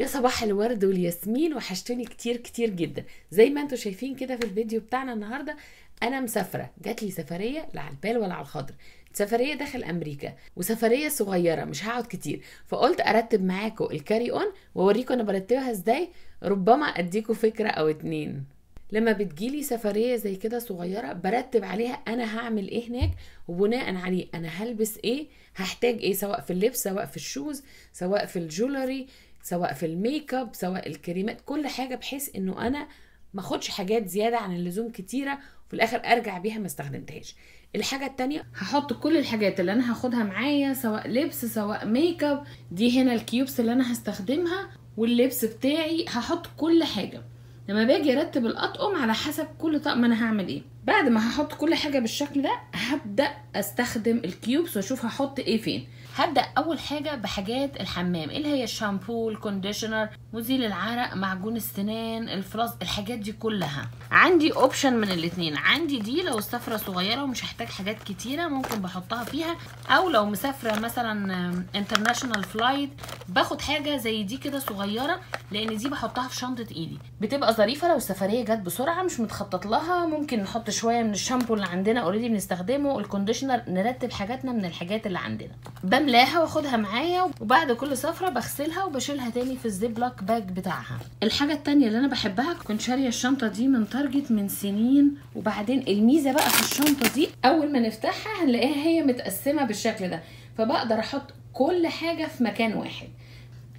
يا صباح الورد والياسمين، وحشتوني كتير كتير جدا. زي ما انتوا شايفين كده في الفيديو بتاعنا النهارده، انا مسافره، جات لي سفريه لا على البال ولا على الخاطر. سفريه داخل امريكا، وسفريه صغيره مش هقعد كتير، فقلت ارتب معاكم الكاري اون واوريكم انا برتبها ازاي، ربما اديكم فكره او اتنين. لما بتجيلي سفريه زي كده صغيره برتب عليها انا هعمل ايه هناك، وبناء عليه انا هلبس ايه، هحتاج ايه، سواء في اللبس، سواء في الشوز، سواء في الجولري، سواء في الميك اب، سواء الكريمات، كل حاجه، بحيث انه انا ما اخدش حاجات زياده عن اللزوم كتيره وفي الاخر ارجع بيها ما استخدمتهاش. الحاجه التانية، هحط كل الحاجات اللي انا هاخدها معايا، سواء لبس سواء ميك اب. دي هنا الكيوبس اللي انا هستخدمها، واللبس بتاعي هحط كل حاجه. لما باجي ارتب الاطقم على حسب كل طقم انا هعمل ايه. بعد ما هحط كل حاجه بالشكل ده، هبدا استخدم الكيوبس واشوف هحط ايه فين. هبدا اول حاجه بحاجات الحمام، اللي هي الشامبو، الكونديشنر، مزيل العرق، معجون السنان، الفلاس، الحاجات دي كلها. عندي اوبشن من الاتنين، عندي دي لو السفره صغيره ومش هحتاج حاجات كتيره ممكن بحطها فيها، او لو مسافره مثلا انترناشونال فلايت باخد حاجه زي دي كده صغيره، لان دي بحطها في شنطه ايدي، بتبقى ظريفه. لو السفريه جت بسرعه مش متخطط لها، ممكن نحط شويه من الشامبو اللي عندنا اوريدي بنستخدمه، الكونديشنر، نرتب حاجاتنا من الحاجات اللي عندنا. بملاها واخدها معايا، وبعد كل سفره بغسلها وبشيلها تاني في الزيب لوك باج بتاعها. الحاجه التانية اللي انا بحبها، كنت شاريه الشنطه دي من تارجت من سنين، وبعدين الميزه بقى في الشنطه دي اول ما نفتحها هنلاقيها هي متقسمه بالشكل ده، فبقدر احط كل حاجه في مكان واحد.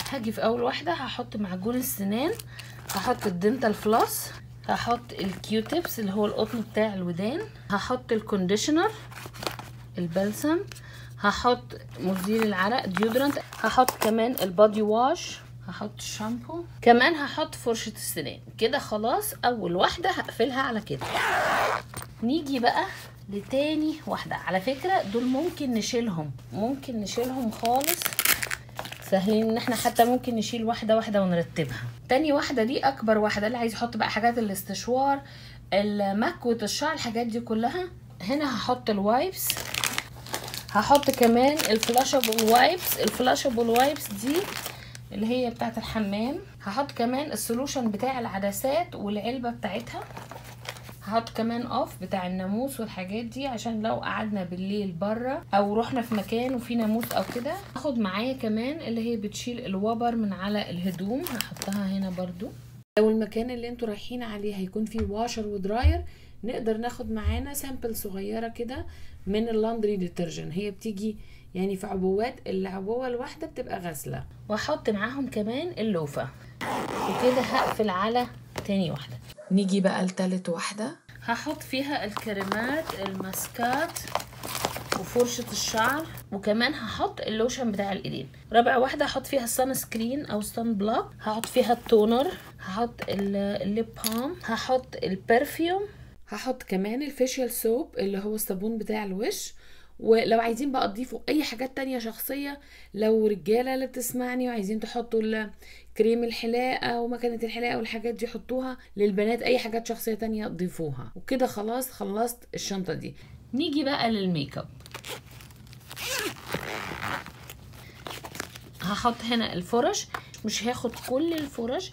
هاجي في اول واحده هحط معجون السنان، هحط الدنتال فلوس، هحط الكيوتيبس اللي هو القطن بتاع الودان، هحط الكونديشنر، البلسم، هحط مزيل العرق ديودرنت، هحط كمان البادي واش، هحط الشامبو، كمان هحط فرشة السنان. كده خلاص اول واحدة هقفلها على كده. نيجي بقى لتاني واحدة. على فكرة دول ممكن نشيلهم خالص، سهلين ان احنا حتى ممكن نشيل واحدة واحدة ونرتبها. تاني واحدة دي اكبر واحدة، اللي عايز يحط بقى حاجات الاستشوار، المكوة، الشعر، الحاجات دي كلها. هنا هحط الوايبس، هحط كمان الفلاشبل وايبس دي اللي هي بتاعت الحمام. هحط كمان السولوشن بتاع العدسات والعلبة بتاعتها. هحط كمان اوف بتاع الناموس والحاجات دي، عشان لو قعدنا بالليل بره او رحنا في مكان وفي ناموس او كده. هاخد معايا كمان اللي هي بتشيل الوبر من على الهدوم، هحطها هنا برضو. لو المكان اللي انتوا رايحين عليه هيكون فيه واشر ودراير، نقدر ناخد معانا سامبل صغيره كده من اللاندري ديترجن، هي بتيجي يعني في عبوات، العبوه الواحده بتبقى غسله. واحط معاهم كمان اللوفه، وكده هقفل على تاني واحده. نيجي بقى لتالت واحده، هحط فيها الكريمات، الماسكات، وفرشة الشعر، وكمان هحط اللوشن بتاع الايدين. رابع واحدة هحط فيها السان سكرين او سان بلوك، هحط فيها التونر، هحط الليب بالم، هحط البرفيوم، هحط كمان الفيشيال سوب اللي هو الصابون بتاع الوش. ولو عايزين بقى تضيفوا اي حاجات تانية شخصية، لو رجالة اللي بتسمعني وعايزين تحطوا كريم الحلاقة ومكنة الحلاقة والحاجات دي حطوها، للبنات اي حاجات شخصية تانية ضيفوها. وكده خلاص خلصت الشنطة دي. نيجي بقى للميك اب. هحط هنا الفرش، مش هاخد كل الفرش،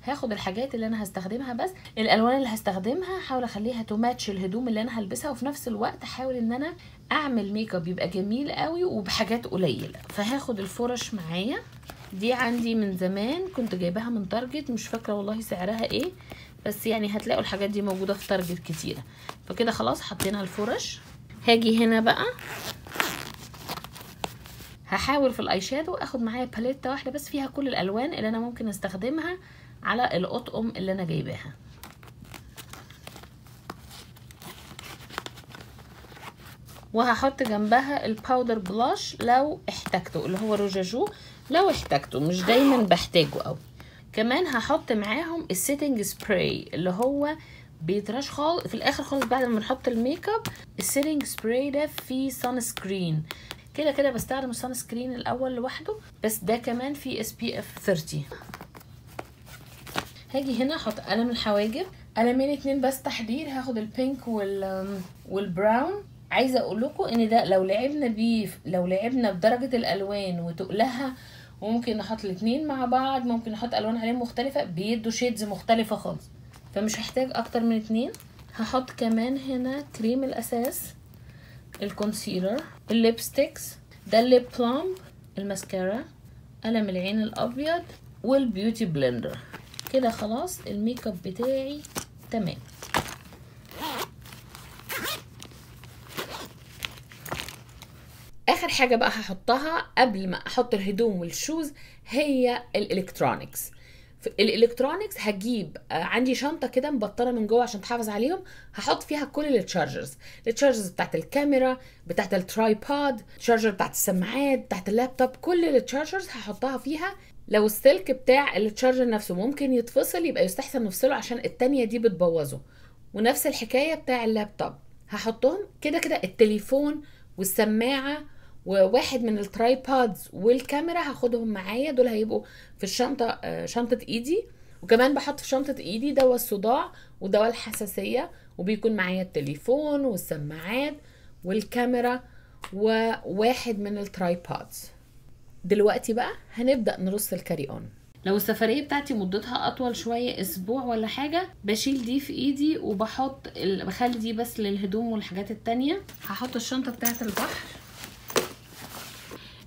هاخد الحاجات اللي انا هستخدمها بس. الالوان اللي هستخدمها حاول اخليها توماتش الهدوم اللي انا هلبسها، وفي نفس الوقت احاول ان انا اعمل ميك اب يبقى جميل قوي وبحاجات قليله. فهاخد الفرش معايا، دي عندي من زمان كنت جايباها من تارجت، مش فاكره والله سعرها ايه، بس يعني هتلاقوا الحاجات دي موجوده في تارجت كتيره. فكده خلاص حطينا الفرش. هاجي هنا بقى هحاول في الاي شادو اخد معايا باليته واحده بس فيها كل الالوان اللي انا ممكن استخدمها على الأطقم اللي انا جايباها. وهحط جنبها الباودر بلاش لو احتاجته، اللي هو روجاجو لو احتاجته، مش دايما بحتاجه قوي. كمان هحط معاهم السيتنج سبراي اللي هو بيترش خالص في الاخر خالص بعد ما نحط الميك اب. السيتنج سبراي ده فيه سان سكرين، كده كده بستخدم السان سكرين الاول لوحده، بس ده كمان فيه SPF 30. هاجي هنا احط قلم الحواجب، قلمين اتنين بس تحضير، هاخد البينك والبراون. عايزه اقول لكم ان ده لو لعبنا بيه، لو لعبنا بدرجه الالوان وتقلها وممكن نحط الاتنين مع بعض، ممكن نحط الوان عليهم مختلفة بيدوا شيدز مختلفة خالص، فمش هحتاج اكتر من اتنين. هحط كمان هنا كريم الاساس، الكونسيلر، الليبستيكس، ده الليب بلام، الماسكارا، قلم العين الابيض، والبيوتي بلندر. كده خلاص الميك اب بتاعي تمام. اخر حاجه بقى هحطها قبل ما احط الهدوم والشوز هي الالكترونيكس. في الالكترونيكس هجيب عندي شنطه كده مبطنه من جوه عشان تحافظ عليهم، هحط فيها كل التشارجرز بتاعت الكاميرا، بتاعت الترايبود، التشارجر بتاعت السماعات، بتاعت اللابتوب، كل التشارجرز هحطها فيها. لو السلك بتاع التشارجر نفسه ممكن يتفصل يبقى يستحسن نفصله عشان التانية دي بتبوظه، ونفس الحكايه بتاع اللابتوب هحطهم كده كده. التليفون والسماعه وواحد من الترايبودز والكاميرا هاخدهم معايا، دول هيبقوا في الشنطه، شنطه ايدي. وكمان بحط في شنطه ايدي دواء الصداع ودواء الحساسيه، وبيكون معايا التليفون والسماعات والكاميرا وواحد من الترايبودز. دلوقتي بقى هنبدا نرص الكاري اون. لو السفريه بتاعتي مدتها اطول شويه، اسبوع ولا حاجه، بشيل دي في ايدي وبحط بخلي دي بس للهدوم والحاجات التانية. هحط الشنطه بتاعت البحر،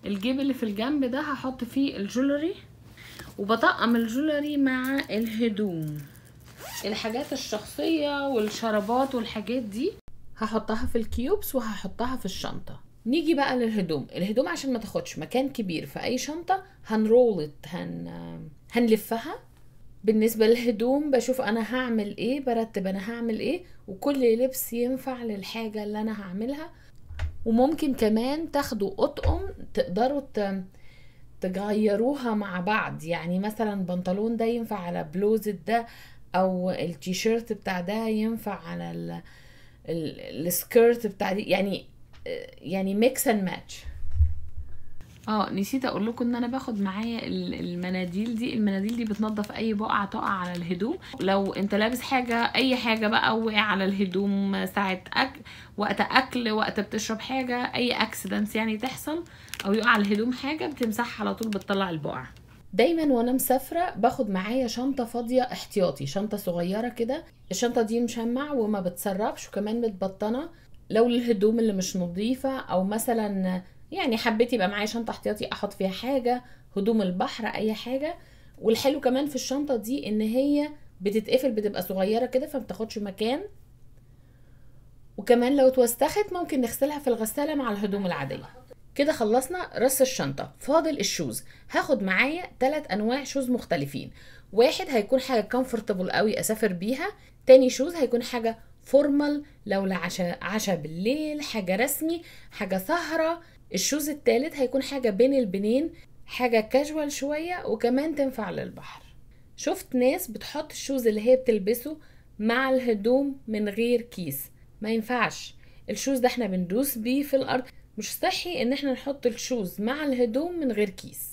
الجيب اللي في الجنب ده هحط فيه الجولري، وبطقم الجولري مع الهدوم. الحاجات الشخصيه والشرابات والحاجات دي هحطها في الكيوبس وهحطها في الشنطه. نيجي بقى للهدوم. الهدوم عشان ما تاخدش مكان كبير في اي شنطه هنرولت، هنلفها. بالنسبه للهدوم بشوف انا هعمل ايه، برتب انا هعمل ايه، وكل لبس ينفع للحاجه اللي انا هعملها. وممكن كمان تاخدوا اطقم تقدروا تغيروها مع بعض، يعني مثلا بنطلون ده ينفع على بلوزة ده، او التيشيرت بتاع ده ينفع على السكيرت بتاع دي، يعني ميكس اند ماتش. نسيت اقول لكم ان انا باخد معايا المناديل دي بتنظف اي بقعه تقع على الهدوم. لو انت لابس حاجه، اي حاجه بقى وقع على الهدوم ساعه وقت اكل، وقت بتشرب حاجه، اي اكسيدنتس يعني تحصل او يقع على الهدوم حاجه، بتمسحها على طول، بتطلع البقع. دايما وانا مسافره باخد معايا شنطه فاضيه احتياطي، شنطه صغيره كده. الشنطه دي مشمع وما بتسربش، وكمان متبطنه لو الهدوم اللي مش نظيفه، او مثلا يعني حبيت يبقى معايا شنطه احتياطي احط فيها حاجه، هدوم البحر، اي حاجه. والحلو كمان في الشنطه دي ان هي بتتقفل، بتبقى صغيره كده فمتاخدش مكان. وكمان لو اتوسخت ممكن نغسلها في الغساله مع الهدوم العاديه. كده خلصنا رص الشنطه، فاضل الشوز. هاخد معايا 3 انواع شوز مختلفين. واحد هيكون حاجه كومفورتبل قوي اسافر بيها، تاني شوز هيكون حاجه فورمال لو عشاء بالليل، حاجه رسمي، حاجه سهره. الشوز التالت هيكون حاجه بين البنين، حاجه كاجوال شويه وكمان تنفع للبحر. شفت ناس بتحط الشوز اللي هي بتلبسه مع الهدوم من غير كيس، ما ينفعش. الشوز ده احنا بندوس بيه في الارض، مش صحي ان احنا نحط الشوز مع الهدوم من غير كيس،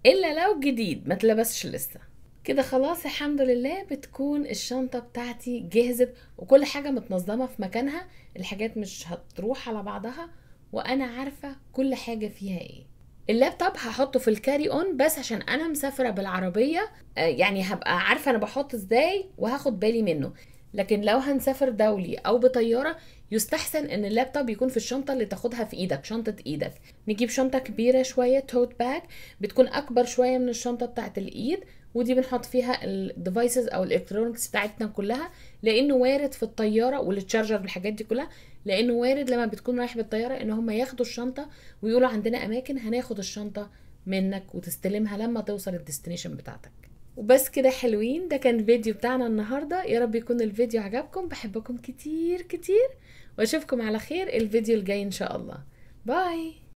الا لو جديد ما تلبسش لسه. كده خلاص الحمد لله بتكون الشنطة بتاعتي جهزت وكل حاجة متنظمة في مكانها، الحاجات مش هتروح على بعضها، وانا عارفة كل حاجة فيها ايه. اللابتوب هحطه في الكاري اون بس عشان انا مسافرة بالعربية، يعني هبقى عارفة انا بحط ازاي وهاخد بالي منه. لكن لو هنسافر دولي او بطيارة يستحسن ان اللابتوب يكون في الشنطة اللي تاخدها في ايدك، شنطة ايدك. نجيب شنطة كبيرة شوية، توت باج، بتكون اكبر شوية من الشنطة بتاعت الايد، ودي بنحط فيها الديفايسز او الالكترونكس بتاعتنا كلها، لانه وارد في الطيارة والتشارجر والحاجات دي كلها، لانه وارد لما بتكون رايح بالطيارة ان هم ياخدوا الشنطة ويقولوا عندنا اماكن هناخد الشنطة منك وتستلمها لما توصل الديستنيشن بتاعتك. وبس كده حلوين، ده كان الفيديو بتاعنا النهاردة. يا رب يكون الفيديو عجبكم، بحبكم كتير كتير، واشوفكم على خير الفيديو الجاي ان شاء الله. باي.